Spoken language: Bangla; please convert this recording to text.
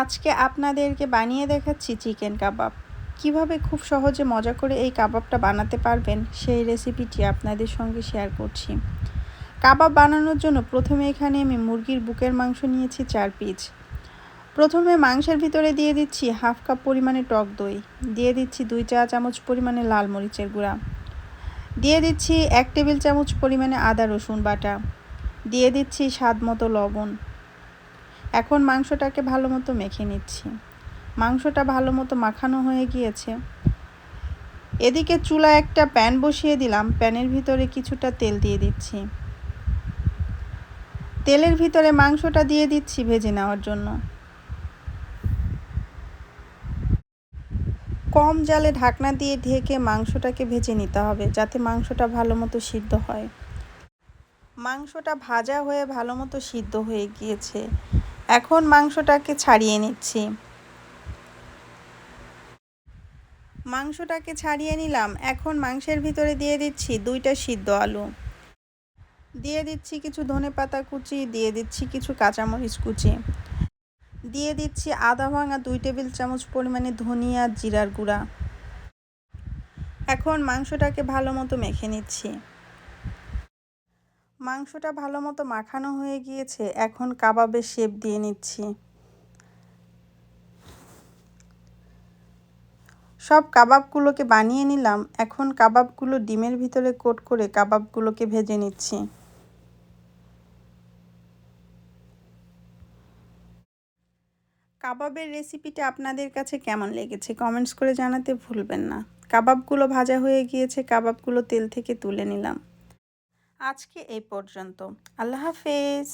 আজকে আপনাদেরকে বানিয়ে দেখাচ্ছি চিকেন কাবাব। কিভাবে খুব সহজে মজা করে এই কাবাবটা বানাতে পারবেন সেই রেসিপিটি আপনাদের সঙ্গে শেয়ার করছি। কাবাব বানানোর জন্য প্রথমে এখানে আমি মুরগির বুকের মাংস নিয়েছি 4 পিস। প্রথমে মাংসের ভিতরে দিয়ে দিচ্ছি হাফ কাপ পরিমাণে টক দই, দিয়ে দিচ্ছি 2 চা চামচ পরিমাণে লাল মরিচের গুঁড়া, দিয়ে দিচ্ছি 1 টেবিল চামচ পরিমাণে আদা রসুন বাটা, দিয়ে দিচ্ছি স্বাদ মতো লবণ। এখন মাংসটাকে ভালো মতো মেখে নিচ্ছি। মাংসটা ভালো মতো মাখানো হয়ে গিয়েছে। এদিকে চুলায় একটা প্যান বসিয়ে দিলাম। প্যানের ভিতরে কিছুটা তেল দিয়ে দিচ্ছি। তেলের ভিতরে মাংসটা দিয়ে দিচ্ছি ভেজে নেওয়ার জন্য। কম জালে ঢাকনা দিয়ে ঢেকে মাংসটাকে ভেজে নিতে হবে, যাতে মাংসটা ভালো মতো সিদ্ধ হয়। মাংসটা ভাজা হয়ে ভালো মতো সিদ্ধ হয়ে গিয়েছে। এখন মাংসটাকে ছাড়িয়ে নিচ্ছি। মাংসটাকে ছাড়িয়ে নিলাম। এখন মাংসের ভিতরে দিয়ে দিচ্ছি 2টা সিদ্ধ আলু, দিয়ে দিচ্ছি কিছু ধনেপাতা কুচি, দিয়ে দিচ্ছি কিছু কাঁচামরিচ কুচি, দিয়ে দিচ্ছি আদা ভাঙা 2 টেবিল চামচ পরিমাণে ধনিয়া জিরার গুঁড়া। এখন মাংসটাকে ভালো মতো মেখে নিচ্ছি। মাংসটা ভালো মতো মাখানো হয়ে গিয়েছে। এখন কাবাবের শেপ দিয়ে নিচ্ছি। সব কাবাবগুলোকে বানিয়ে নিলাম। এখন কাবাবগুলো ডিমের ভিতরে কোট করে কাবাবগুলোকে ভেজে নিচ্ছি। কাবাবের রেসিপিটা আপনাদের কাছে কেমন লেগেছে কমেন্টস করে জানাতে ভুলবেন না। কাবাবগুলো ভাজা হয়ে গিয়েছে, কাবাবগুলো তেল থেকে তুলে নিলাম। আজকে এই পর্যন্ত। আল্লাহ হাফেজ।